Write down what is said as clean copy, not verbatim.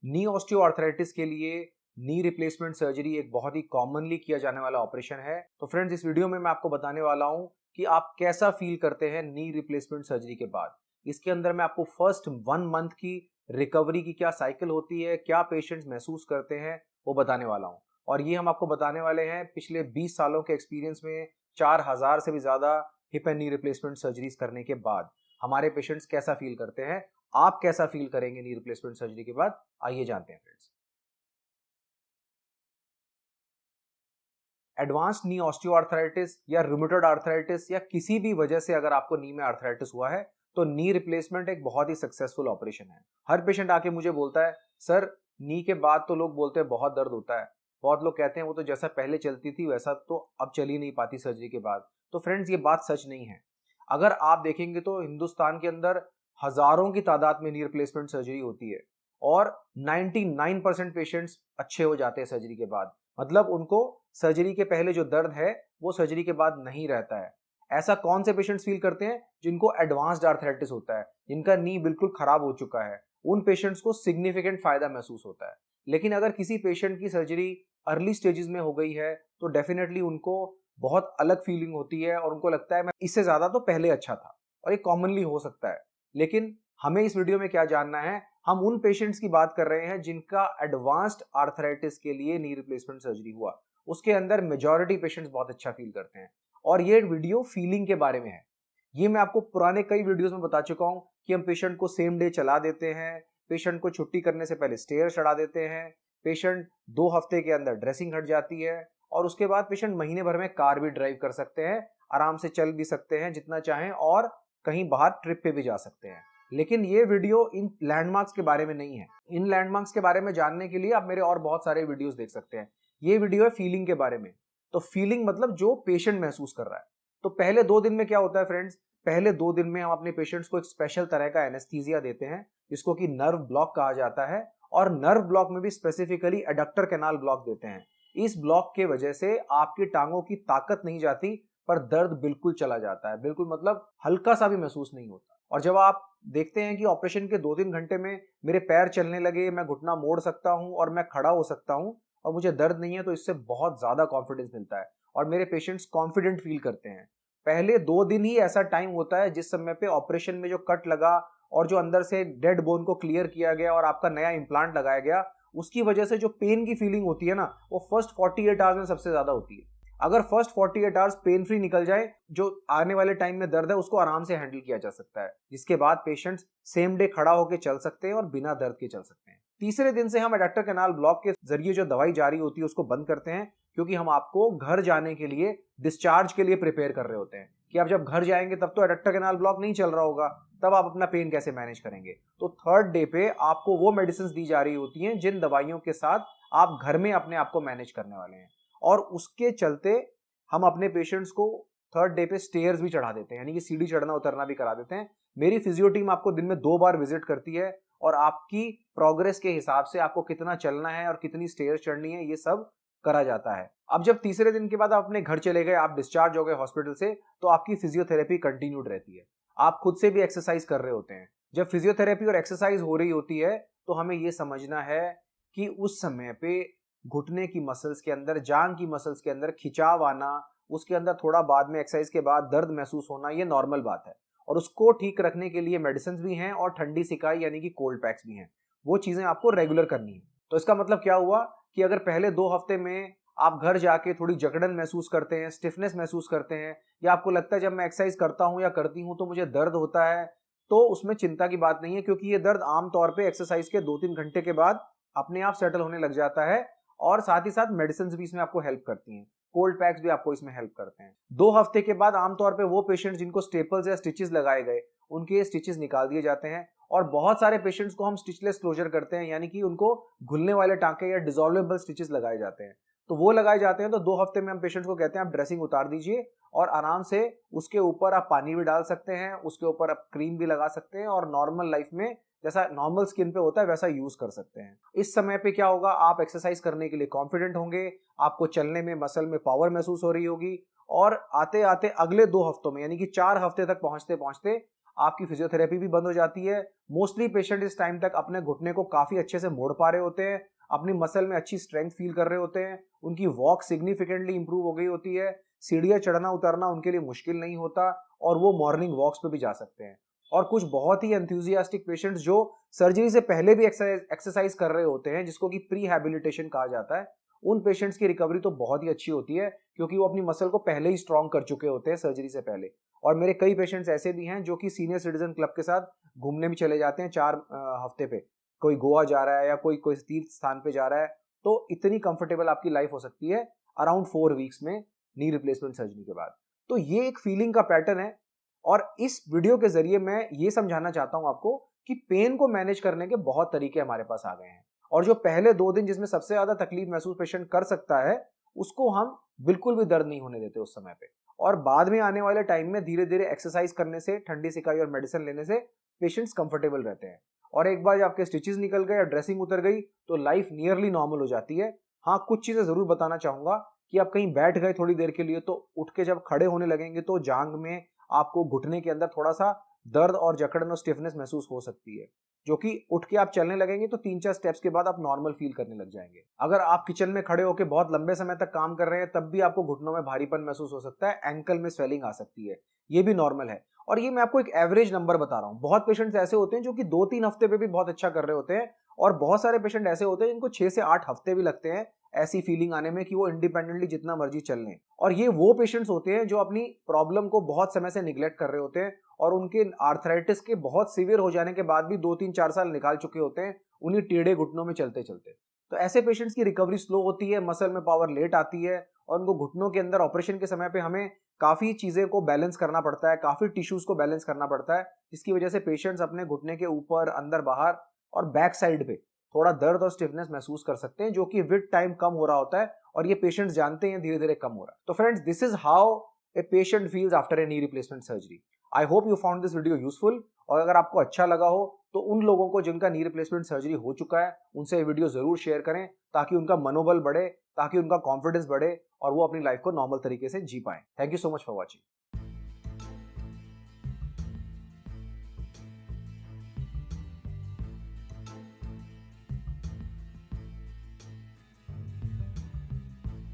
Knee osteoarthritis के लिए knee replacement surgery एक बहुत ही कॉमनली किया जाने वाला ऑपरेशन है। तो फ्रेंड्स, इस वीडियो में मैं आपको बताने वाला हूं कि आप कैसा फील करते हैं नी रिप्लेसमेंट सर्जरी के बाद। इसके अंदर मैं आपको फर्स्ट 1 मंथ की रिकवरी की क्या साइकिल होती है, क्या पेशेंट्स महसूस करते हैं, वो बताने वाला हूं। और ये हम आपको बताने वाले हैं पिछले 20 सालों के एक्सपीरियंस में 4000 से भी ज्यादा hip and knee replacement surgeries करने के बाद हमारे पेशेंट्स कैसा फील करते हैं। आप कैसा फील करेंगे नी रिप्लेसमेंट सर्जरी के बाद, आइए जानते हैं फ्रेंड्स। एडवांस्ड नी ऑस्टियोआर्थराइटिस या रूमेटॉइड आर्थराइटिस या किसी भी वजह से अगर आपको नी में आर्थराइटिस हुआ है तो नी रिप्लेसमेंट एक बहुत ही सक्सेसफुल ऑपरेशन है। हर पेशेंट आके मुझे बोलता है, सर नी के बाद तो लोग बोलते हैं बहुत दर्द होता है, बहुत लोग कहते हैं वो तो जैसा पहले चलती थी वैसा तो अब चल ही नहीं पाती सर्जरी के बाद। तो फ्रेंड्स, ये बात सच नहीं है। अगर आप देखेंगे तो हिंदुस्तान के अंदर हजारों की तादाद में नी रिप्लेसमेंट सर्जरी होती है और 99% पेशेंट्स अच्छे हो जाते हैं सर्जरी के बाद। मतलब उनको सर्जरी के पहले जो दर्द है वो सर्जरी के बाद नहीं रहता है। ऐसा कौन से पेशेंट्स फील करते हैं? जिनको एडवांस्ड आर्थराइटिस होता है, जिनका नी बिल्कुल खराब हो चुका है, उन पेशेंट्स को सिग्निफिकेंट फायदा महसूस होता है। लेकिन अगर किसी पेशेंट की सर्जरी अर्ली स्टेजेस में हो गई है तो डेफिनेटली उनको बहुत अलग फीलिंग होती है और उनको लगता है मैं इससे ज्यादा तो पहले अच्छा था। और ये कॉमनली हो सकता है। लेकिन हमें इस वीडियो में क्या जानना है, हम उन पेशेंट्स की बात कर रहे हैं जिनका एडवांस्ड आर्थराइटिस के लिए नी रिप्लेसमेंट सर्जरी हुआ। उसके अंदर मेजॉरिटी पेशेंट्स बहुत अच्छा फील करते हैं। और ये वीडियो फीलिंग के बारे में है। ये मैं आपको पुराने कई वीडियोस में बता चुका हूं कि हम पेशेंट को सेम डे चला देते हैं, पेशेंट को छुट्टी करने से पहले स्टेयर चढ़ा देते हैं, पेशेंट 2 हफ्ते के अंदर ड्रेसिंग हट जाती है और उसके बाद पेशेंट महीने भर में कार भी ड्राइव कर सकते हैं, आराम से चल भी सकते हैं जितना चाहें और कहीं बाहर ट्रिप पे भी जा सकते हैं। लेकिन ये वीडियो इन लैंडमार्क्स के बारे में नहीं है। इन लैंडमार्क्स के बारे में जानने के लिए आप मेरे और बहुत सारे वीडियोस देख सकते हैं। ये वीडियो है फीलिंग के बारे में। तो फीलिंग मतलब जो पेशेंट महसूस कर रहा है। तो पहले 2 दिन में क्या होता है फ्रेंड्स, पहले 2 दिन में हम अपने पेशेंट्स को एक स्पेशल तरह का एनेस्थीसिया देते हैं जिसको कि नर्व ब्लॉक कहा जाता है। और नर्व ब्लॉक में भी स्पेसिफिकली एडक्टर कैनाल ब्लॉक देते हैं। इस ब्लॉक के वजह से आपकी टांगों की ताकत नहीं जाती पर दर्द बिल्कुल चला जाता है। बिल्कुल मतलब हल्का सा भी महसूस नहीं होता। और जब आप देखते हैं कि ऑपरेशन के 2-3 घंटे में मेरे पैर चलने लगे, मैं घुटना मोड़ सकता हूं और मैं खड़ा हो सकता हूं और मुझे दर्द नहीं है, तो इससे बहुत ज्यादा कॉन्फिडेंस मिलता है और मेरे पेशेंट्स कॉन्फिडेंट फील करते हैं। पहले 2 दिन ही ऐसा टाइम होता है जिस समय पे ऑपरेशन में जो कट लगा और जो अंदर से डेड बोन को क्लियर किया गया और आपका नया इम्प्लांट लगाया गया, उसकी वजह से जो पेन की फीलिंग होती है ना, वो फर्स्ट 48 आवर्स में सबसे ज्यादा होती है। अगर फर्स्ट 48 आवर्स पेन फ्री निकल जाए, जो आने वाले टाइम में दर्द है उसको आराम से हैंडल किया जा सकता है, जिसके बाद पेशेंट्स सेम डे खड़ा होकर चल सकते हैं और बिना दर्द के चल सकते हैं। तीसरे दिन से हम एडक्टर कैनाल ब्लॉक के जरिए जो दवाई जारी होती है उसको बंद करते हैं, क्योंकि हम आपको घर जाने के लिए, डिस्चार्ज के लिए प्रिपेयर कर रहे होते हैं कि आप जब घर जाएंगे तब तो एडक्टर कैनाल ब्लॉक नहीं चल रहा होगा, तब आप अपना पेन कैसे मैनेज करेंगे। तो थर्ड डे पे आपको वो मेडिसिन दी जा रही होती हैं जिन दवाइयों के साथ आप घर में अपने आप को मैनेज करने वाले हैं। और उसके चलते हम अपने पेशेंट्स को थर्ड डे पे स्टेयर्स भी चढ़ा देते हैं, यानी कि सीढ़ी चढ़ना उतरना भी करा देते हैं। मेरी फिजियो टीम आपको दिन में 2 बार विजिट करती है और आपकी प्रोग्रेस के हिसाब से आपको कितना चलना है और कितनी स्टेयर्स चढ़नी है, ये सब करा जाता है। अब जब तीसरे दिन के बाद आप अपने घर चले गए, आप डिस्चार्ज हो गए हॉस्पिटल से, तो आपकी फिजियोथेरेपी कंटिन्यूड रहती है। आप खुद से भी एक्सरसाइज कर रहे होते हैं। जब फिजियोथेरेपी और एक्सरसाइज हो रही होती है तो हमें यह समझना है कि उस समय पे घुटने की मसल्स के अंदर, जांग की मसल्स के अंदर खिंचाव आना, उसके अंदर थोड़ा बाद में एक्सरसाइज के बाद दर्द महसूस होना, ये नॉर्मल बात है। और उसको ठीक रखने के लिए मेडिसिन भी हैं और ठंडी सिकाई यानी कि कोल्ड पैक्स भी हैं। वो चीजें आपको रेगुलर करनी है। तो इसका मतलब क्या हुआ कि अगर पहले 2 हफ्ते में आप घर जाके थोड़ी जकड़न महसूस करते हैं, स्टिफनेस महसूस करते हैं, या आपको लगता है जब मैं एक्सरसाइज करता हूं या करती हूं तो मुझे दर्द होता है, तो उसमें चिंता की बात नहीं है, क्योंकि ये दर्द आमतौर पे एक्सरसाइज के 2-3 घंटे के बाद अपने आप सेटल होने लग जाता है। और साथ ही साथ मेडिसिन भी इसमें आपको हेल्प करती हैं, कोल्ड पैक्स भी आपको इसमें हेल्प करते हैं। 2 हफ्ते के बाद आमतौर पे वो पेशेंट जिनको स्टेपल्स या स्टिचेस लगाए गए, उनके स्टिचेस निकाल दिए जाते हैं। और बहुत सारे पेशेंट्स को हम स्टिचलेस क्लोजर करते हैं, यानी कि उनको घुलने वाले टांके या डिसॉल्वेबल स्टिचेस लगाए जाते हैं। तो वो लगाए जाते हैं। तो 2 हफ्ते में हम पेशेंट्स को कहते हैं आप ड्रेसिंग उतार दीजिए और आराम से उसके ऊपर आप पानी भी डाल सकते हैं, उसके ऊपर आप क्रीम भी लगा सकते हैं और नॉर्मल लाइफ में जैसा नॉर्मल स्किन पे होता है वैसा यूज कर सकते हैं। इस समय पे क्या होगा, आप एक्सरसाइज करने के लिए कॉन्फिडेंट होंगे, आपको चलने में, मसल में पावर महसूस हो रही होगी और आते आते अगले 2 हफ्तों में, यानी कि 4 हफ्ते तक पहुंचते पहुंचते आपकी फिजियोथेरेपी भी बंद हो जाती है। मोस्टली पेशेंट इस टाइम तक अपने घुटने को काफी अच्छे से मोड़ पा रहे होते हैं, अपनी मसल में अच्छी स्ट्रेंथ फील कर रहे होते हैं, उनकी वॉक सिग्निफिकेंटली इंप्रूव हो गई होती है, सीढ़ियां चढ़ना उतरना उनके लिए मुश्किल नहीं होता और वो मॉर्निंग वॉक्स पे भी जा सकते हैं। और कुछ बहुत ही एंथुजियास्टिक पेशेंट्स जो सर्जरी से पहले भी एक्सरसाइज कर रहे होते हैं, जिसको कि प्री हैबिलिटेशन कहा जाता है, उन पेशेंट्स की रिकवरी तो बहुत ही अच्छी होती है क्योंकि वो अपनी मसल को पहले ही स्ट्रॉन्ग कर चुके होते हैं सर्जरी से पहले। और मेरे कई पेशेंट्स ऐसे भी हैं जो कि सीनियर सिटीजन क्लब के साथ घूमने भी चले जाते हैं 4 हफ्ते पे, कोई गोवा जा रहा है या कोई कोई तीर्थ स्थान पे जा रहा है, तो इतनी कंफर्टेबल आपकी लाइफ हो सकती है अराउंड 4 वीक्स में नी रिप्लेसमेंट सर्जरी के बाद। तो ये एक फीलिंग का पैटर्न है और इस वीडियो के जरिए मैं ये समझाना चाहता हूं आपको कि पेन को मैनेज करने के बहुत तरीके हमारे पास आ गए हैं और जो पहले 2 दिन जिसमें सबसे ज्यादा तकलीफ महसूस पेशेंट कर सकता है, उसको हम बिल्कुल भी दर्द नहीं होने देते उस समय पे। और बाद में आने वाले टाइम में धीरे धीरे एक्सरसाइज करने से, ठंडी सिकाई और मेडिसिन लेने से पेशेंट्स कंफर्टेबल रहते हैं और एक बार आपके स्टिचेस निकल गए या ड्रेसिंग उतर गई तो लाइफ नियरली नॉर्मल हो जाती है। हाँ, कुछ चीजें जरूर बताना चाहूंगा कि आप कहीं बैठ गए थोड़ी देर के लिए तो उठ के जब खड़े होने लगेंगे तो जांघ में, आपको घुटने के अंदर थोड़ा सा दर्द और जकड़न और स्टिफनेस महसूस हो सकती है, जो कि उठ के आप चलने लगेंगे तो 3-4 स्टेप्स के बाद आप नॉर्मल फील करने लग जाएंगे। अगर आप किचन में खड़े होकर बहुत लंबे समय तक काम कर रहे हैं तब भी आपको घुटनों में भारीपन महसूस हो सकता है, एंकल में स्वेलिंग आ सकती है, ये भी नॉर्मल है। और ये मैं आपको एक एवरेज नंबर बता रहा हूं। बहुत पेशेंट्स ऐसे होते हैं जो कि 2-3 हफ्ते पे भी बहुत अच्छा कर रहे होते हैं और बहुत सारे पेशेंट ऐसे होते हैं जिनको 6 से 8 हफ्ते भी लगते हैं ऐसी फीलिंग आने में कि वो इंडिपेंडेंटली जितना मर्जी चल लें। और ये वो पेशेंट्स होते हैं जो अपनी प्रॉब्लम को बहुत समय से निग्लेक्ट कर रहे होते हैं और उनके आर्थराइटिस के बहुत सीवियर हो जाने के बाद भी 2-3-4 साल निकाल चुके होते हैं उन्हीं टेढ़े घुटनों में चलते चलते। तो ऐसे पेशेंट्स की रिकवरी स्लो होती है, मसल में पावर लेट आती है और उनको घुटनों के अंदर ऑपरेशन के समय पे हमें काफी चीजें को बैलेंस करना पड़ता है, काफी टिश्यूज को बैलेंस करना पड़ता है, जिसकी वजह से पेशेंट्स अपने घुटने के ऊपर, अंदर, बाहर और बैक साइड पे थोड़ा दर्द और स्टिफनेस महसूस कर सकते हैं, जो कि विद टाइम कम हो रहा होता है और ये पेशेंट्स जानते हैं धीरे धीरे कम हो रहा है। तो friends, this is how a patient feels after a knee replacement surgery. I hope you found this video useful और अगर आपको अच्छा लगा हो तो उन लोगों को जिनका नी रिप्लेसमेंट सर्जरी हो चुका है उनसे ये वीडियो जरूर शेयर करें ताकि उनका मनोबल बढ़े, ताकि उनका कॉन्फिडेंस बढ़े और वो अपनी लाइफ को नॉर्मल तरीके से जी पाए। Thank you so much for watching.